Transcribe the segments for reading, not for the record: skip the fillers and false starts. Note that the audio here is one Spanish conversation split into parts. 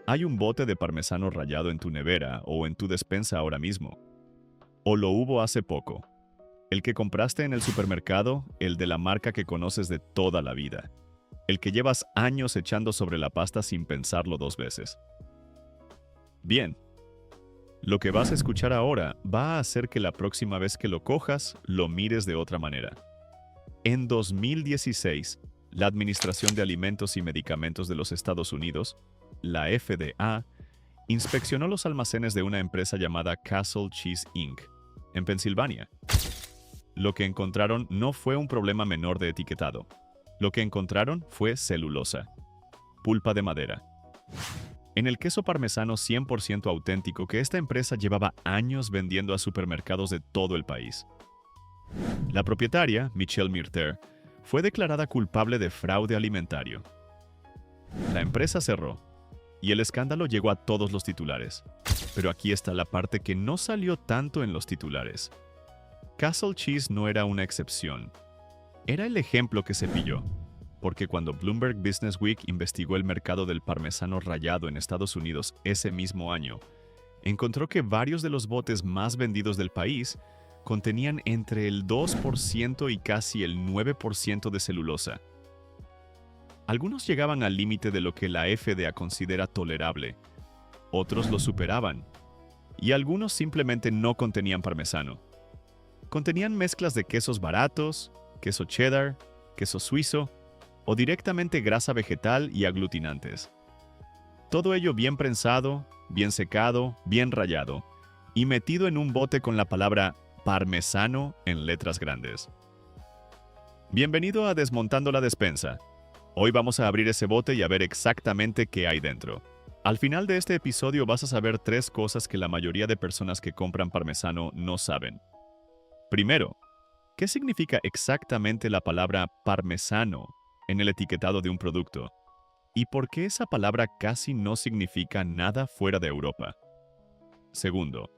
Hay un bote de parmesano rallado en tu nevera o en tu despensa ahora mismo. O lo hubo hace poco. El que compraste en el supermercado, el de la marca que conoces de toda la vida. El que llevas años echando sobre la pasta sin pensarlo dos veces. Bien, lo que vas a escuchar ahora va a hacer que la próxima vez que lo cojas, lo mires de otra manera. En 2016, la Administración de Alimentos y Medicamentos de los Estados Unidos, la FDA, inspeccionó los almacenes de una empresa llamada Castle Cheese Inc., en Pensilvania. Lo que encontraron no fue un problema menor de etiquetado. Lo que encontraron fue celulosa, pulpa de madera. En el queso parmesano 100% auténtico que esta empresa llevaba años vendiendo a supermercados de todo el país. La propietaria, Michelle Mirter, fue declarada culpable de fraude alimentario. La empresa cerró, y el escándalo llegó a todos los titulares. Pero aquí está la parte que no salió tanto en los titulares. Castle Cheese no era una excepción. Era el ejemplo que se pilló, porque cuando Bloomberg Business Week investigó el mercado del parmesano rallado en Estados Unidos ese mismo año, encontró que varios de los botes más vendidos del país contenían entre el 2% y casi el 9% de celulosa. Algunos llegaban al límite de lo que la FDA considera tolerable, otros lo superaban, y algunos simplemente no contenían parmesano. Contenían mezclas de quesos baratos, queso cheddar, queso suizo o directamente grasa vegetal y aglutinantes. Todo ello bien prensado, bien secado, bien rallado y metido en un bote con la palabra parmesano en letras grandes. Bienvenido a Desmontando la Despensa. Hoy vamos a abrir ese bote y a ver exactamente qué hay dentro. Al final de este episodio vas a saber 3 cosas que la mayoría de personas que compran parmesano no saben. Primero, ¿qué significa exactamente la palabra parmesano en el etiquetado de un producto? ¿Y por qué esa palabra casi no significa nada fuera de Europa? Segundo,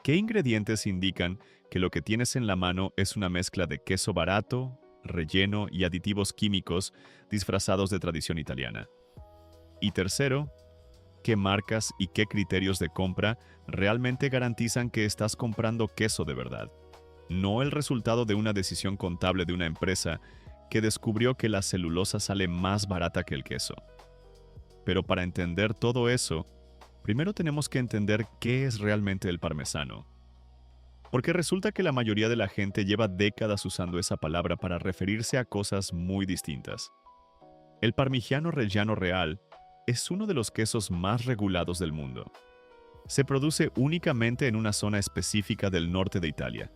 ¿qué ingredientes indican que lo que tienes en la mano es una mezcla de queso barato, relleno y aditivos químicos disfrazados de tradición italiana? Y tercero, ¿qué marcas y qué criterios de compra realmente garantizan que estás comprando queso de verdad? No el resultado de una decisión contable de una empresa que descubrió que la celulosa sale más barata que el queso. Pero para entender todo eso, primero tenemos que entender qué es realmente el parmesano. Porque resulta que la mayoría de la gente lleva décadas usando esa palabra para referirse a cosas muy distintas. El Parmigiano Reggiano Real es uno de los quesos más regulados del mundo. Se produce únicamente en una zona específica del norte de Italia.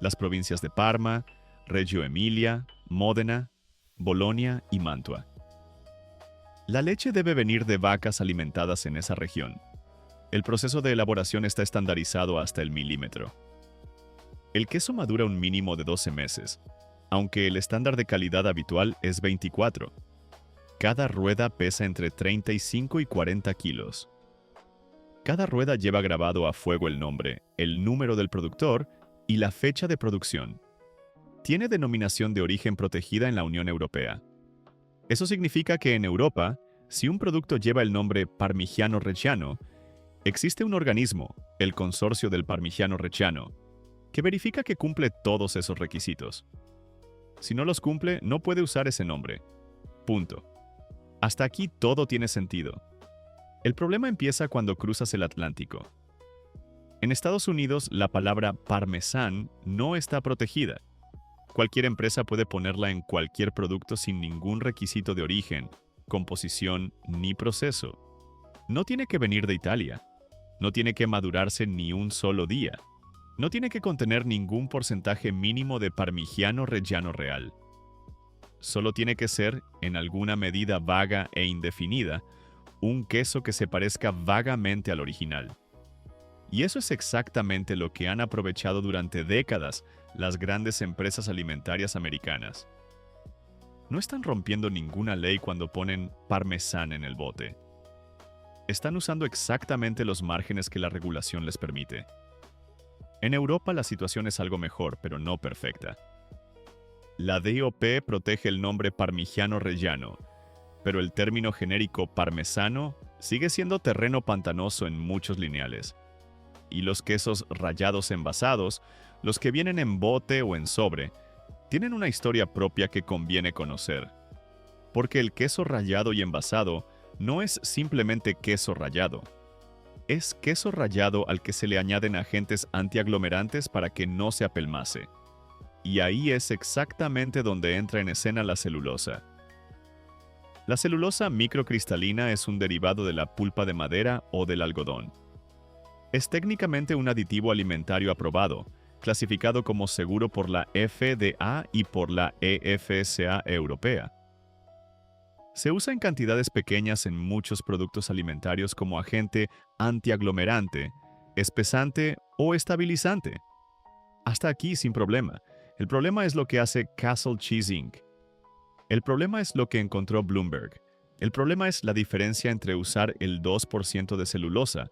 Las provincias de Parma, Reggio Emilia, Módena, Bolonia y Mantua. La leche debe venir de vacas alimentadas en esa región. El proceso de elaboración está estandarizado hasta el milímetro. El queso madura un mínimo de 12 meses, aunque el estándar de calidad habitual es 24. Cada rueda pesa entre 35 y 40 kilos. Cada rueda lleva grabado a fuego el nombre, el número del productor y la fecha de producción. Tiene denominación de origen protegida en la Unión Europea. Eso significa que en Europa, si un producto lleva el nombre Parmigiano Reggiano, existe un organismo, el Consorcio del Parmigiano Reggiano, que verifica que cumple todos esos requisitos. Si no los cumple, no puede usar ese nombre. Punto. Hasta aquí todo tiene sentido. El problema empieza cuando cruzas el Atlántico. En Estados Unidos, la palabra parmesán no está protegida. Cualquier empresa puede ponerla en cualquier producto sin ningún requisito de origen, composición ni proceso. No tiene que venir de Italia. No tiene que madurarse ni un solo día. No tiene que contener ningún porcentaje mínimo de Parmigiano Reggiano Real. Solo tiene que ser, en alguna medida vaga e indefinida, un queso que se parezca vagamente al original. Y eso es exactamente lo que han aprovechado durante décadas las grandes empresas alimentarias americanas. No están rompiendo ninguna ley cuando ponen parmesán en el bote. Están usando exactamente los márgenes que la regulación les permite. En Europa la situación es algo mejor, pero no perfecta. La DOP protege el nombre Parmigiano Reggiano, pero el término genérico parmesano sigue siendo terreno pantanoso en muchos lineales. Y los quesos rallados envasados, los que vienen en bote o en sobre, tienen una historia propia que conviene conocer. Porque el queso rallado y envasado no es simplemente queso rallado. Es queso rallado al que se le añaden agentes antiaglomerantes para que no se apelmace. Y ahí es exactamente donde entra en escena la celulosa. La celulosa microcristalina es un derivado de la pulpa de madera o del algodón. Es técnicamente un aditivo alimentario aprobado, clasificado como seguro por la FDA y por la EFSA europea. Se usa en cantidades pequeñas en muchos productos alimentarios como agente antiaglomerante, espesante o estabilizante. Hasta aquí sin problema. El problema es lo que hace Castle Cheese Inc. El problema es lo que encontró Bloomberg. El problema es la diferencia entre usar el 2% de celulosa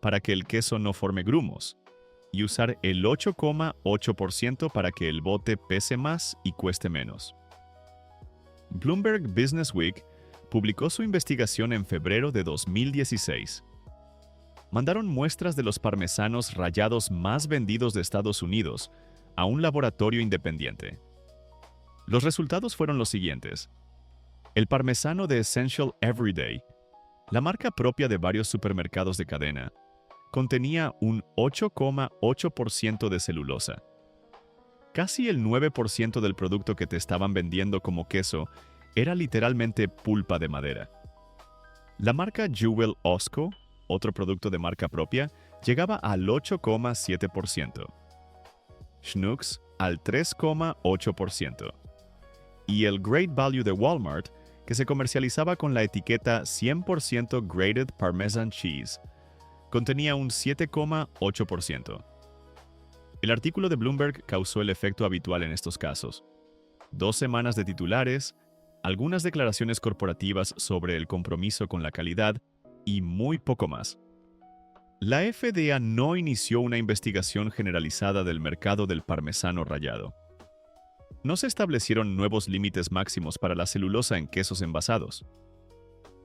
para que el queso no forme grumos y usar el 8,8% para que el bote pese más y cueste menos. Bloomberg Businessweek publicó su investigación en febrero de 2016. Mandaron muestras de los parmesanos rallados más vendidos de Estados Unidos a un laboratorio independiente. Los resultados fueron los siguientes. El parmesano de Essential Everyday, la marca propia de varios supermercados de cadena, contenía un 8,8% de celulosa. Casi el 9% del producto que te estaban vendiendo como queso era literalmente pulpa de madera. La marca Jewel Osco, otro producto de marca propia, llegaba al 8,7%. Schnucks al 3,8%. Y el Great Value de Walmart, que se comercializaba con la etiqueta 100% Grated Parmesan Cheese, contenía un 7,8%. El artículo de Bloomberg causó el efecto habitual en estos casos. 2 semanas de titulares, algunas declaraciones corporativas sobre el compromiso con la calidad y muy poco más. La FDA no inició una investigación generalizada del mercado del parmesano rallado. No se establecieron nuevos límites máximos para la celulosa en quesos envasados.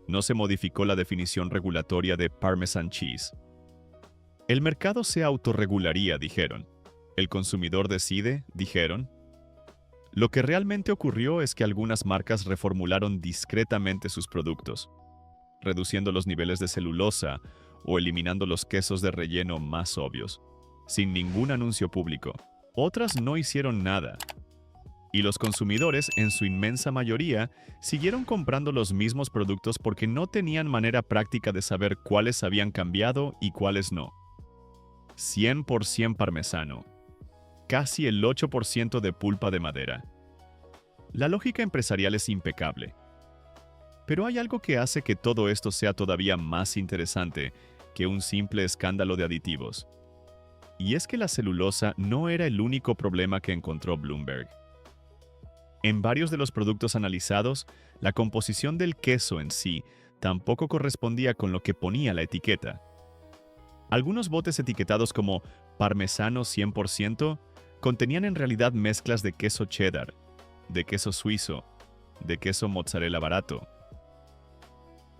No se modificó la definición regulatoria de Parmesan Cheese. El mercado se autorregularía, dijeron. El consumidor decide, dijeron. Lo que realmente ocurrió es que algunas marcas reformularon discretamente sus productos, reduciendo los niveles de celulosa o eliminando los quesos de relleno más obvios, sin ningún anuncio público. Otras no hicieron nada. Y los consumidores, en su inmensa mayoría, siguieron comprando los mismos productos porque no tenían manera práctica de saber cuáles habían cambiado y cuáles no. 100% parmesano. Casi el 8% de pulpa de madera. La lógica empresarial es impecable. Pero hay algo que hace que todo esto sea todavía más interesante que un simple escándalo de aditivos. Y es que la celulosa no era el único problema que encontró Bloomberg. En varios de los productos analizados, la composición del queso en sí tampoco correspondía con lo que ponía la etiqueta. Algunos botes etiquetados como parmesano 100% contenían en realidad mezclas de queso cheddar, de queso suizo, de queso mozzarella barato.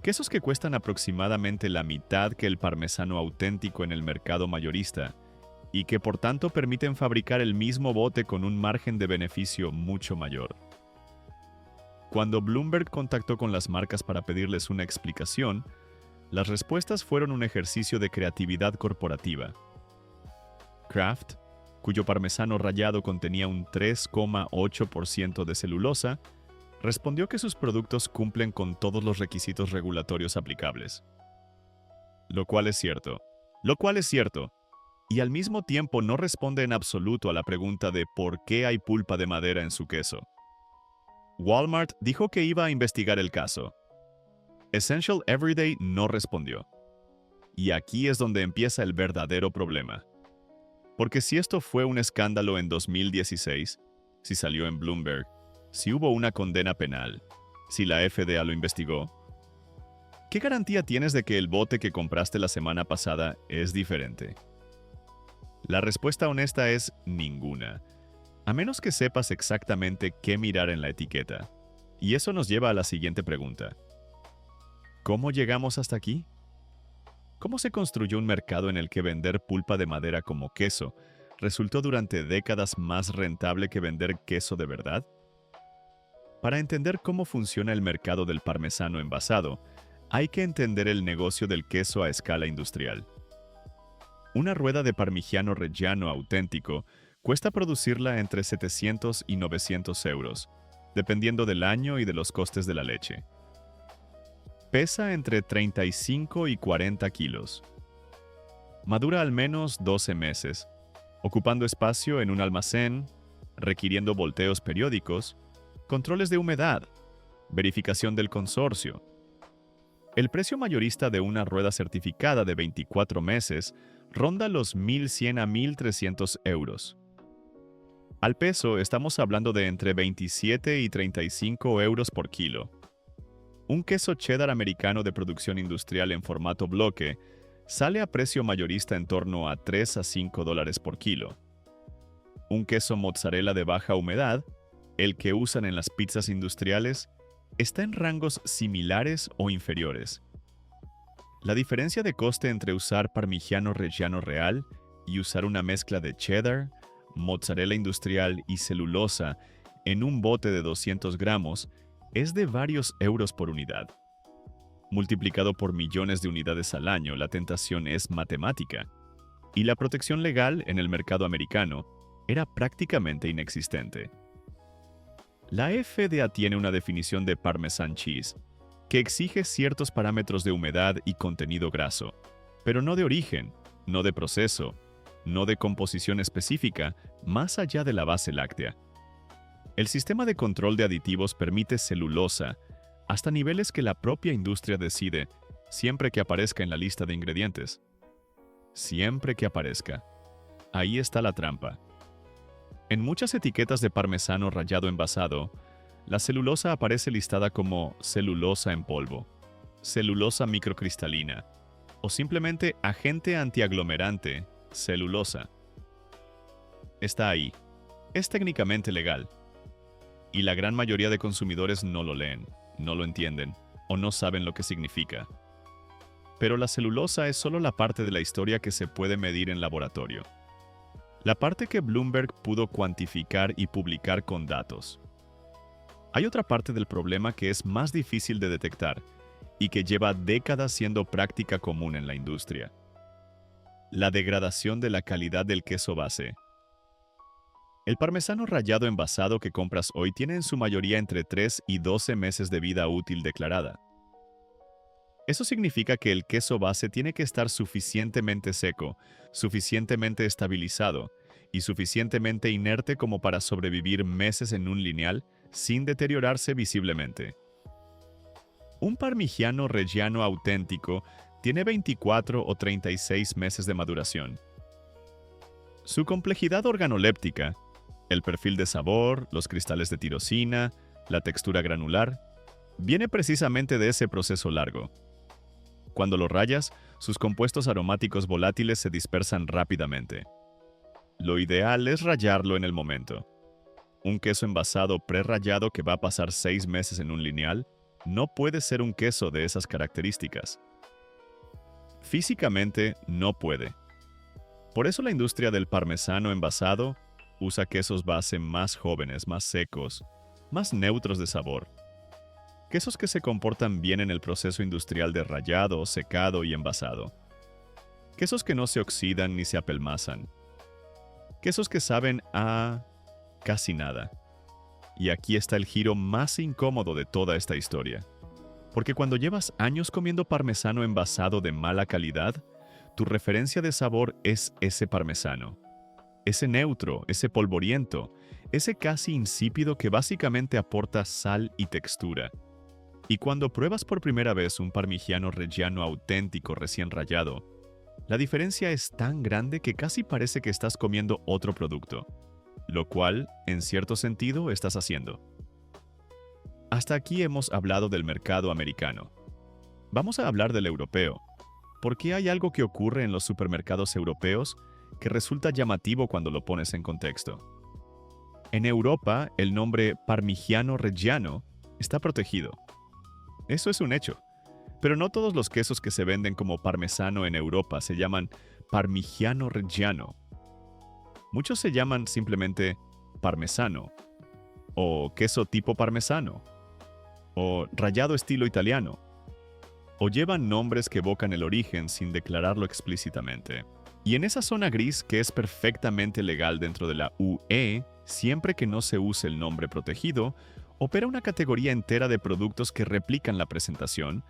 Quesos que cuestan aproximadamente la mitad que el parmesano auténtico en el mercado mayorista y que por tanto permiten fabricar el mismo bote con un margen de beneficio mucho mayor. Cuando Bloomberg contactó con las marcas para pedirles una explicación, las respuestas fueron un ejercicio de creatividad corporativa. Kraft, cuyo parmesano rallado contenía un 3,8% de celulosa, respondió que sus productos cumplen con todos los requisitos regulatorios aplicables. Lo cual es cierto. Y al mismo tiempo no responde en absoluto a la pregunta de por qué hay pulpa de madera en su queso. Walmart dijo que iba a investigar el caso. Essential Everyday no respondió. Y aquí es donde empieza el verdadero problema. Porque si esto fue un escándalo en 2016, si salió en Bloomberg, si hubo una condena penal, si la FDA lo investigó, ¿qué garantía tienes de que el bote que compraste la semana pasada es diferente? La respuesta honesta es ninguna, a menos que sepas exactamente qué mirar en la etiqueta. Y eso nos lleva a la siguiente pregunta. ¿Cómo llegamos hasta aquí? ¿Cómo se construyó un mercado en el que vender pulpa de madera como queso resultó durante décadas más rentable que vender queso de verdad? Para entender cómo funciona el mercado del parmesano envasado, hay que entender el negocio del queso a escala industrial. Una rueda de Parmigiano Reggiano auténtico cuesta producirla entre 700 y 900 euros, dependiendo del año y de los costes de la leche. Pesa entre 35 y 40 kilos. Madura al menos 12 meses, ocupando espacio en un almacén, requiriendo volteos periódicos, controles de humedad, verificación del consorcio. El precio mayorista de una rueda certificada de 24 meses ronda los 1.100 a 1.300 euros. Al peso estamos hablando de entre 27 y 35 euros por kilo. Un queso cheddar americano de producción industrial en formato bloque sale a precio mayorista en torno a 3 a 5 dólares por kilo. Un queso mozzarella de baja humedad, el que usan en las pizzas industriales, está en rangos similares o inferiores. La diferencia de coste entre usar Parmigiano Reggiano real y usar una mezcla de cheddar, mozzarella industrial y celulosa en un bote de 200 gramos es de varios euros por unidad. Multiplicado por millones de unidades al año, la tentación es matemática, y la protección legal en el mercado americano era prácticamente inexistente. La FDA tiene una definición de Parmesan cheese que exige ciertos parámetros de humedad y contenido graso, pero no de origen, no de proceso, no de composición específica, más allá de la base láctea. El sistema de control de aditivos permite celulosa hasta niveles que la propia industria decide siempre que aparezca en la lista de ingredientes. Siempre que aparezca. Ahí está la trampa. En muchas etiquetas de parmesano rallado envasado, la celulosa aparece listada como celulosa en polvo, celulosa microcristalina o simplemente agente antiaglomerante, celulosa. Está ahí. Es técnicamente legal. Y la gran mayoría de consumidores no lo leen, no lo entienden o no saben lo que significa. Pero la celulosa es solo la parte de la historia que se puede medir en laboratorio. La parte que Bloomberg pudo cuantificar y publicar con datos. Hay otra parte del problema que es más difícil de detectar y que lleva décadas siendo práctica común en la industria. La degradación de la calidad del queso base. El parmesano rallado envasado que compras hoy tiene en su mayoría entre 3 y 12 meses de vida útil declarada. Eso significa que el queso base tiene que estar suficientemente seco, suficientemente estabilizado y suficientemente inerte como para sobrevivir meses en un lineal sin deteriorarse visiblemente. Un Parmigiano Reggiano auténtico tiene 24 o 36 meses de maduración. Su complejidad organoléptica, el perfil de sabor, los cristales de tirosina, la textura granular, viene precisamente de ese proceso largo. Cuando lo rayas, sus compuestos aromáticos volátiles se dispersan rápidamente. Lo ideal es rallarlo en el momento. Un queso envasado prerrallado que va a pasar 6 meses en un lineal no puede ser un queso de esas características. Físicamente no puede. Por eso la industria del parmesano envasado usa quesos base más jóvenes, más secos, más neutros de sabor. Quesos que se comportan bien en el proceso industrial de rallado, secado y envasado. Quesos que no se oxidan ni se apelmazan. Quesos que saben a casi nada. Y aquí está el giro más incómodo de toda esta historia. Porque cuando llevas años comiendo parmesano envasado de mala calidad, tu referencia de sabor es ese parmesano. Ese neutro, ese polvoriento, ese casi insípido que básicamente aporta sal y textura. Y cuando pruebas por primera vez un Parmigiano Reggiano auténtico recién rallado, la diferencia es tan grande que casi parece que estás comiendo otro producto, lo cual, en cierto sentido, estás haciendo. Hasta aquí hemos hablado del mercado americano. Vamos a hablar del europeo, porque hay algo que ocurre en los supermercados europeos que resulta llamativo cuando lo pones en contexto. En Europa, el nombre Parmigiano Reggiano está protegido. Eso es un hecho. Pero no todos los quesos que se venden como parmesano en Europa se llaman Parmigiano Reggiano. Muchos se llaman simplemente parmesano, o queso tipo parmesano, o rallado estilo italiano, o llevan nombres que evocan el origen sin declararlo explícitamente. Y en esa zona gris que es perfectamente legal dentro de la UE, siempre que no se use el nombre protegido, opera una categoría entera de productos que replican la presentación,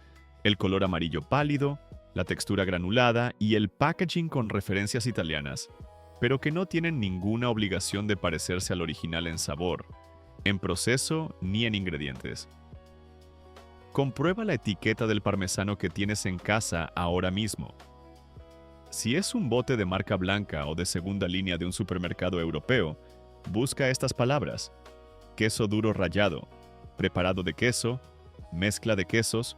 el color amarillo pálido, la textura granulada y el packaging con referencias italianas, pero que no tienen ninguna obligación de parecerse al original en sabor, en proceso ni en ingredientes. Comprueba la etiqueta del parmesano que tienes en casa ahora mismo. Si es un bote de marca blanca o de segunda línea de un supermercado europeo, busca estas palabras: queso duro rallado, preparado de queso, mezcla de quesos,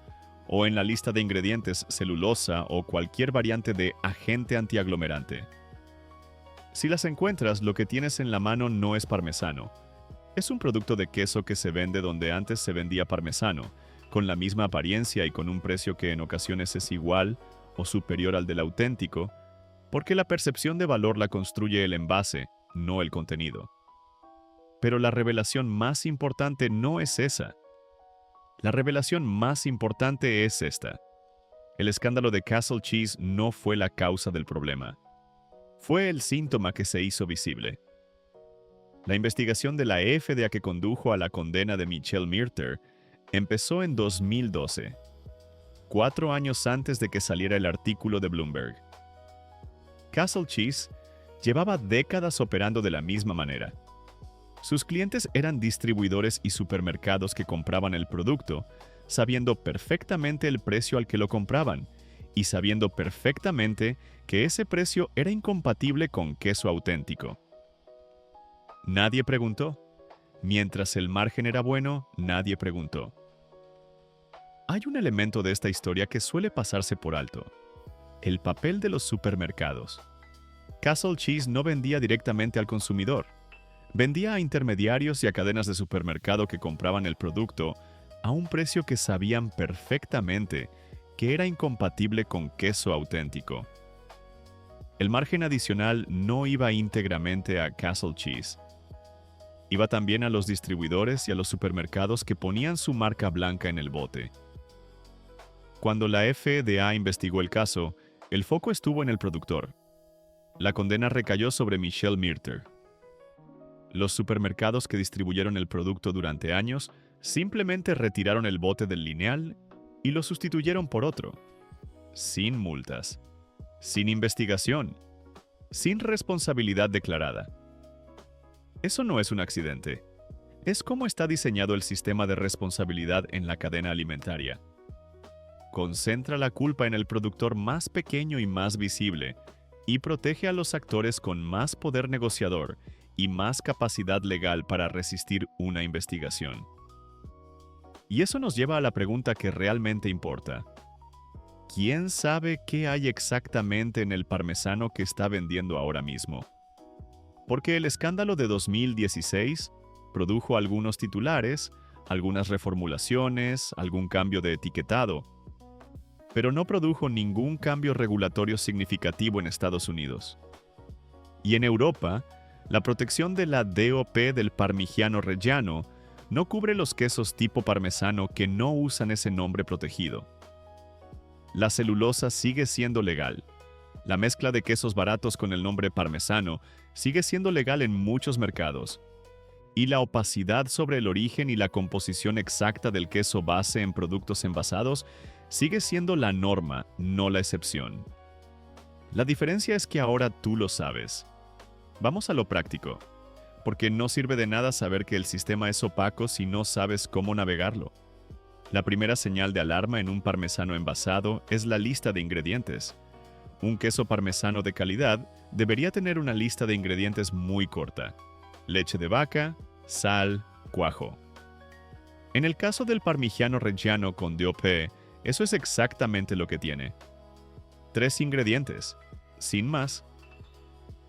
o en la lista de ingredientes celulosa o cualquier variante de agente antiaglomerante. Si las encuentras, lo que tienes en la mano no es parmesano. Es un producto de queso que se vende donde antes se vendía parmesano, con la misma apariencia y con un precio que en ocasiones es igual o superior al del auténtico, porque la percepción de valor la construye el envase, no el contenido. Pero la revelación más importante no es esa. La revelación más importante es esta. El escándalo de Castle Cheese no fue la causa del problema. Fue el síntoma que se hizo visible. La investigación de la FDA que condujo a la condena de Michelle Myrter empezó en 2012, 4 años antes de que saliera el artículo de Bloomberg. Castle Cheese llevaba décadas operando de la misma manera. Sus clientes eran distribuidores y supermercados que compraban el producto, sabiendo perfectamente el precio al que lo compraban y sabiendo perfectamente que ese precio era incompatible con queso auténtico. Nadie preguntó. Mientras el margen era bueno, nadie preguntó. Hay un elemento de esta historia que suele pasarse por alto: el papel de los supermercados. Castle Cheese no vendía directamente al consumidor. Vendía a intermediarios y a cadenas de supermercado que compraban el producto a un precio que sabían perfectamente que era incompatible con queso auténtico. El margen adicional no iba íntegramente a Castle Cheese. Iba también a los distribuidores y a los supermercados que ponían su marca blanca en el bote. Cuando la FDA investigó el caso, el foco estuvo en el productor. La condena recayó sobre Michelle Myrter. Los supermercados que distribuyeron el producto durante años simplemente retiraron el bote del lineal y lo sustituyeron por otro, sin multas, sin investigación, sin responsabilidad declarada. Eso no es un accidente. Es cómo está diseñado el sistema de responsabilidad en la cadena alimentaria. Concentra la culpa en el productor más pequeño y más visible y protege a los actores con más poder negociador y más capacidad legal para resistir una investigación. Y eso nos lleva a la pregunta que realmente importa. ¿Quién sabe qué hay exactamente en el parmesano que está vendiendo ahora mismo? Porque el escándalo de 2016 produjo algunos titulares, algunas reformulaciones, algún cambio de etiquetado, pero no produjo ningún cambio regulatorio significativo en Estados Unidos. Y en Europa, la protección de la DOP del Parmigiano Reggiano no cubre los quesos tipo parmesano que no usan ese nombre protegido. La celulosa sigue siendo legal. La mezcla de quesos baratos con el nombre parmesano sigue siendo legal en muchos mercados. Y la opacidad sobre el origen y la composición exacta del queso base en productos envasados sigue siendo la norma, no la excepción. La diferencia es que ahora tú lo sabes. Vamos a lo práctico, porque no sirve de nada saber que el sistema es opaco si no sabes cómo navegarlo. La primera señal de alarma en un parmesano envasado es la lista de ingredientes. Un queso parmesano de calidad debería tener una lista de ingredientes muy corta: leche de vaca, sal, cuajo. En el caso del Parmigiano Reggiano con DOP, eso es exactamente lo que tiene. 3 ingredientes, sin más.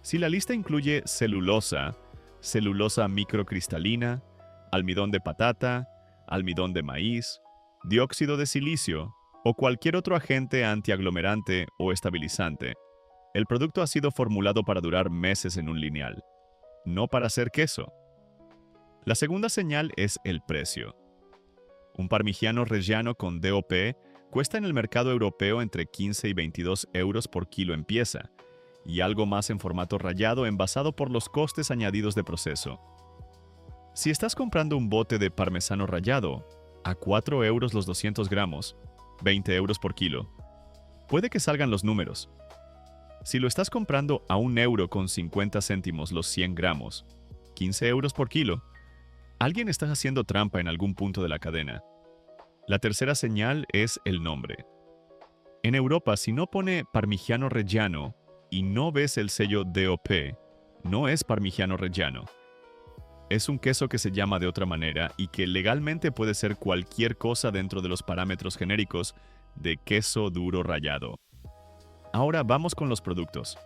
Si la lista incluye celulosa, celulosa microcristalina, almidón de patata, almidón de maíz, dióxido de silicio o cualquier otro agente antiaglomerante o estabilizante. El producto ha sido formulado para durar meses en un lineal, no para hacer queso. La segunda señal es el precio. Un Parmigiano Reggiano con DOP cuesta en el mercado europeo entre 15 y 22 euros por kilo en pieza, y algo más en formato rallado envasado por los costes añadidos de proceso. Si estás comprando un bote de parmesano rallado, a 4 euros los 200 gramos, 20 euros por kilo, puede que salgan los números. Si lo estás comprando a 1 euro con 50 céntimos los 100 gramos, 15 euros por kilo, alguien está haciendo trampa en algún punto de la cadena. La tercera señal es el nombre. En Europa, si no pone Parmigiano Reggiano y no ves el sello DOP, no es Parmigiano Reggiano. Es un queso que se llama de otra manera y que legalmente puede ser cualquier cosa dentro de los parámetros genéricos de queso duro rallado. Ahora vamos con los productos.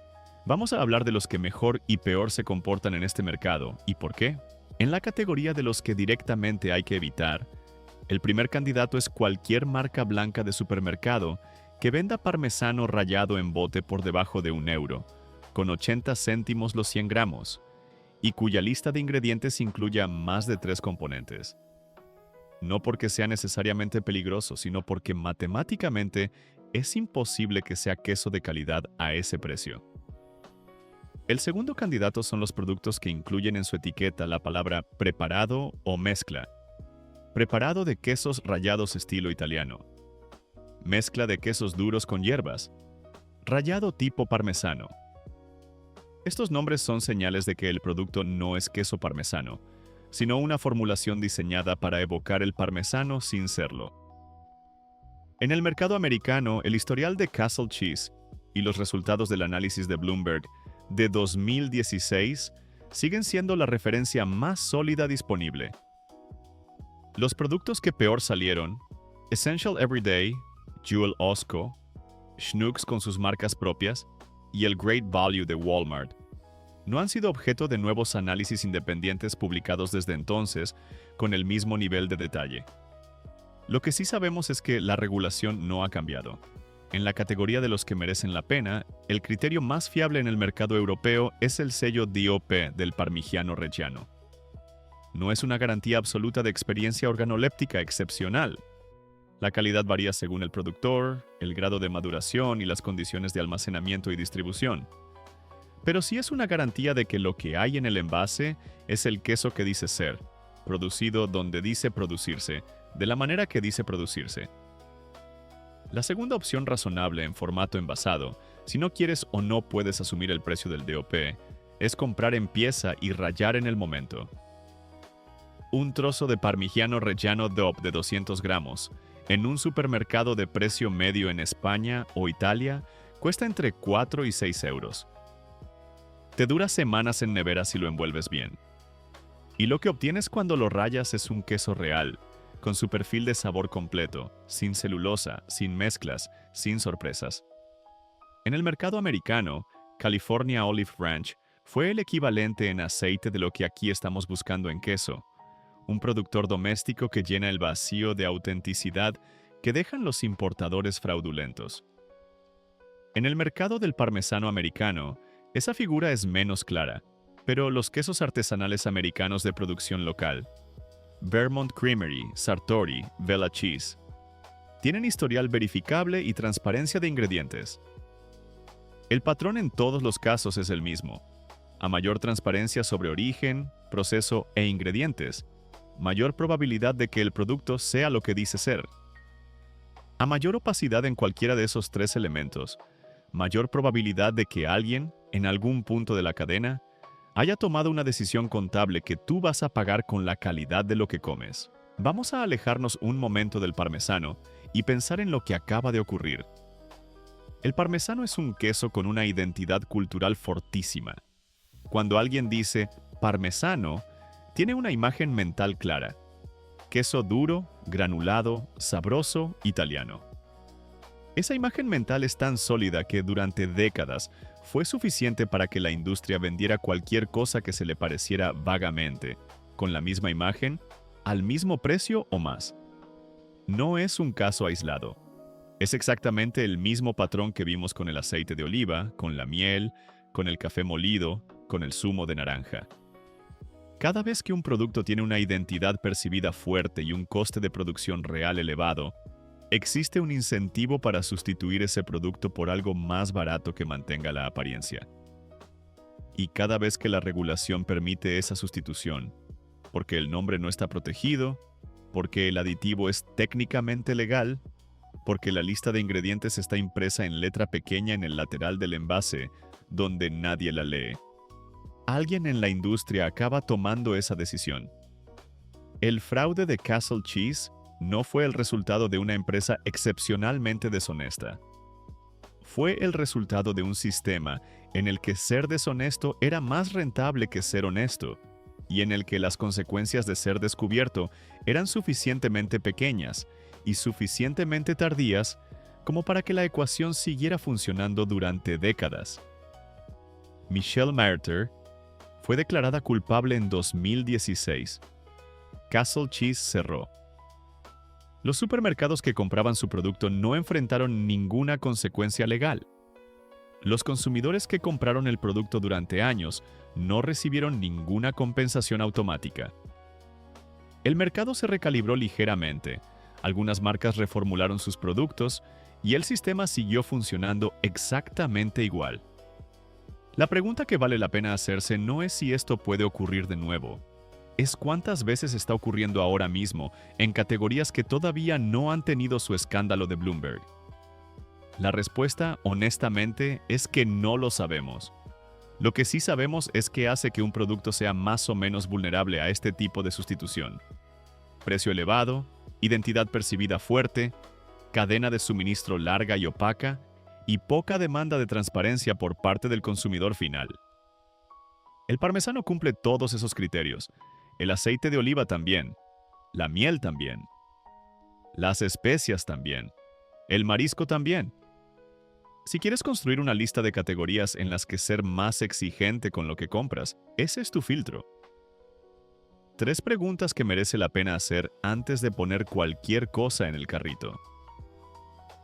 Vamos a hablar de los que mejor y peor se comportan en este mercado. ¿Y por qué? En la categoría de los que directamente hay que evitar, el primer candidato es cualquier marca blanca de supermercado que venda parmesano rallado en bote por debajo de 1 euro, con 80 céntimos los 100 gramos, y cuya lista de ingredientes incluya más de 3 componentes. No porque sea necesariamente peligroso, sino porque matemáticamente es imposible que sea queso de calidad a ese precio. El segundo candidato son los productos que incluyen en su etiqueta la palabra preparado o mezcla. Preparado de quesos rallados estilo italiano. Mezcla de quesos duros con hierbas. Rallado tipo parmesano. Estos nombres son señales de que el producto no es queso parmesano, sino una formulación diseñada para evocar el parmesano sin serlo. En el mercado americano, el historial de Castle Cheese y los resultados del análisis de Bloomberg de 2016 siguen siendo la referencia más sólida disponible. Los productos que peor salieron, Essential Everyday, Jewel Osco, Schnucks con sus marcas propias y el Great Value de Walmart, no han sido objeto de nuevos análisis independientes publicados desde entonces con el mismo nivel de detalle. Lo que sí sabemos es que la regulación no ha cambiado. En la categoría de los que merecen la pena, el criterio más fiable en el mercado europeo es el sello DOP del Parmigiano Reggiano. No es una garantía absoluta de experiencia organoléptica excepcional. La calidad varía según el productor, el grado de maduración y las condiciones de almacenamiento y distribución. Pero sí es una garantía de que lo que hay en el envase es el queso que dice ser, producido donde dice producirse, de la manera que dice producirse. La segunda opción razonable en formato envasado, si no quieres o no puedes asumir el precio del DOP, es comprar en pieza y rallar en el momento. Un trozo de Parmigiano Reggiano DOP de 200 gramos, en un supermercado de precio medio en España o Italia, cuesta entre 4 y 6 euros. Te dura semanas en nevera si lo envuelves bien. Y lo que obtienes cuando lo rayas es un queso real, con su perfil de sabor completo, sin celulosa, sin mezclas, sin sorpresas. En el mercado americano, California Olive Ranch fue el equivalente en aceite de lo que aquí estamos buscando en queso, un productor doméstico que llena el vacío de autenticidad que dejan los importadores fraudulentos. En el mercado del parmesano americano, esa figura es menos clara, pero los quesos artesanales americanos de producción local, Vermont Creamery, Sartori, Vella Cheese, tienen historial verificable y transparencia de ingredientes. El patrón en todos los casos es el mismo. A mayor transparencia sobre origen, proceso e ingredientes, mayor probabilidad de que el producto sea lo que dice ser. A mayor opacidad en cualquiera de esos 3 elementos, mayor probabilidad de que alguien, en algún punto de la cadena, haya tomado una decisión contable que tú vas a pagar con la calidad de lo que comes. Vamos a alejarnos un momento del parmesano y pensar en lo que acaba de ocurrir. El parmesano es un queso con una identidad cultural fortísima. Cuando alguien dice parmesano, tiene una imagen mental clara. Queso duro, granulado, sabroso, italiano. Esa imagen mental es tan sólida que durante décadas fue suficiente para que la industria vendiera cualquier cosa que se le pareciera vagamente, con la misma imagen, al mismo precio o más. No es un caso aislado. Es exactamente el mismo patrón que vimos con el aceite de oliva, con la miel, con el café molido, con el zumo de naranja. Cada vez que un producto tiene una identidad percibida fuerte y un coste de producción real elevado, existe un incentivo para sustituir ese producto por algo más barato que mantenga la apariencia. Y cada vez que la regulación permite esa sustitución, porque el nombre no está protegido, porque el aditivo es técnicamente legal, porque la lista de ingredientes está impresa en letra pequeña en el lateral del envase, donde nadie la lee, alguien en la industria acaba tomando esa decisión. El fraude de Castle Cheese no fue el resultado de una empresa excepcionalmente deshonesta. Fue el resultado de un sistema en el que ser deshonesto era más rentable que ser honesto, y en el que las consecuencias de ser descubierto eran suficientemente pequeñas y suficientemente tardías como para que la ecuación siguiera funcionando durante décadas. Michelle Marter fue declarada culpable en 2016. Castle Cheese cerró. Los supermercados que compraban su producto no enfrentaron ninguna consecuencia legal. Los consumidores que compraron el producto durante años no recibieron ninguna compensación automática. El mercado se recalibró ligeramente, algunas marcas reformularon sus productos y el sistema siguió funcionando exactamente igual. La pregunta que vale la pena hacerse no es si esto puede ocurrir de nuevo, es cuántas veces está ocurriendo ahora mismo en categorías que todavía no han tenido su escándalo de Bloomberg. La respuesta, honestamente, es que no lo sabemos. Lo que sí sabemos es que hace que un producto sea más o menos vulnerable a este tipo de sustitución. Precio elevado, identidad percibida fuerte, cadena de suministro larga y opaca, y poca demanda de transparencia por parte del consumidor final. El parmesano cumple todos esos criterios. El aceite de oliva también. La miel también. Las especias también. El marisco también. Si quieres construir una lista de categorías en las que ser más exigente con lo que compras, ese es tu filtro. 3 preguntas que merece la pena hacer antes de poner cualquier cosa en el carrito.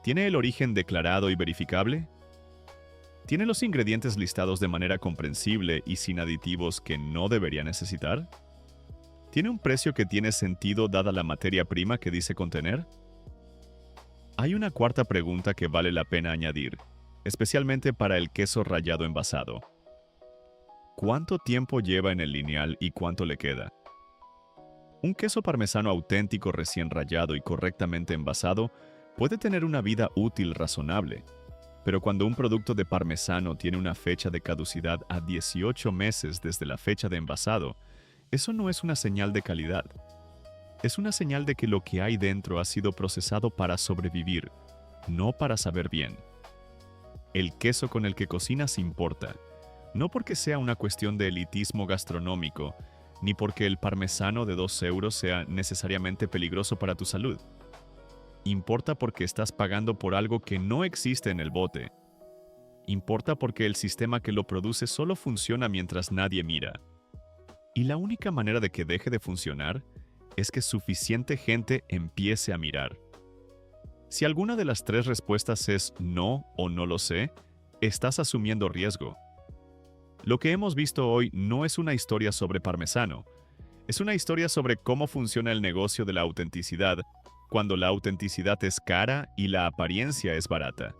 ¿Tiene el origen declarado y verificable? ¿Tiene los ingredientes listados de manera comprensible y sin aditivos que no debería necesitar? ¿Tiene un precio que tiene sentido dada la materia prima que dice contener? Hay una cuarta pregunta que vale la pena añadir, especialmente para el queso rallado envasado. ¿Cuánto tiempo lleva en el lineal y cuánto le queda? Un queso parmesano auténtico recién rallado y correctamente envasado puede tener una vida útil razonable, pero cuando un producto de parmesano tiene una fecha de caducidad a 18 meses desde la fecha de envasado, eso no es una señal de calidad. Es una señal de que lo que hay dentro ha sido procesado para sobrevivir, no para saber bien. El queso con el que cocinas importa, no porque sea una cuestión de elitismo gastronómico, ni porque el parmesano de 2 euros sea necesariamente peligroso para tu salud. Importa porque estás pagando por algo que no existe en el bote. Importa porque el sistema que lo produce solo funciona mientras nadie mira. Y la única manera de que deje de funcionar es que suficiente gente empiece a mirar. Si alguna de las 3 respuestas es no o no lo sé, estás asumiendo riesgo. Lo que hemos visto hoy no es una historia sobre parmesano, es una historia sobre cómo funciona el negocio de la autenticidad cuando la autenticidad es cara y la apariencia es barata.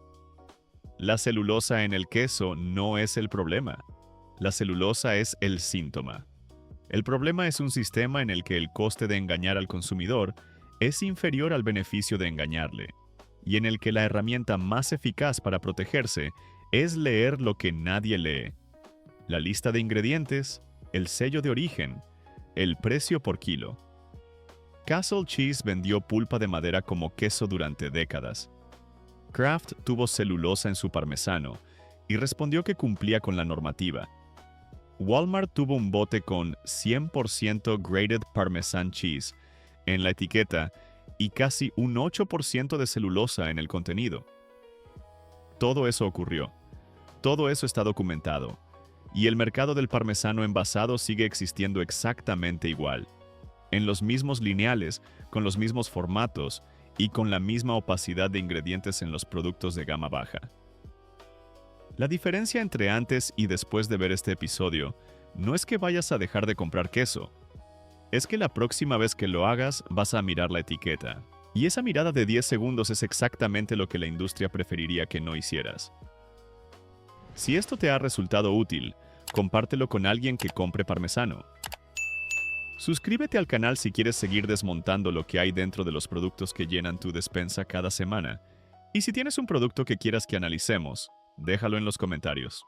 La celulosa en el queso no es el problema, la celulosa es el síntoma. El problema es un sistema en el que el coste de engañar al consumidor es inferior al beneficio de engañarle, y en el que la herramienta más eficaz para protegerse es leer lo que nadie lee. La lista de ingredientes, el sello de origen, el precio por kilo. Castle Cheese vendió pulpa de madera como queso durante décadas. Kraft tuvo celulosa en su parmesano y respondió que cumplía con la normativa. Walmart tuvo un bote con 100% Grated Parmesan Cheese en la etiqueta y casi un 8% de celulosa en el contenido. Todo eso ocurrió. Todo eso está documentado. Y el mercado del parmesano envasado sigue existiendo exactamente igual. En los mismos lineales, con los mismos formatos y con la misma opacidad de ingredientes en los productos de gama baja. La diferencia entre antes y después de ver este episodio no es que vayas a dejar de comprar queso, es que la próxima vez que lo hagas vas a mirar la etiqueta. Y esa mirada de 10 segundos es exactamente lo que la industria preferiría que no hicieras. Si esto te ha resultado útil, compártelo con alguien que compre parmesano. Suscríbete al canal si quieres seguir desmontando lo que hay dentro de los productos que llenan tu despensa cada semana. Y si tienes un producto que quieras que analicemos, déjalo en los comentarios.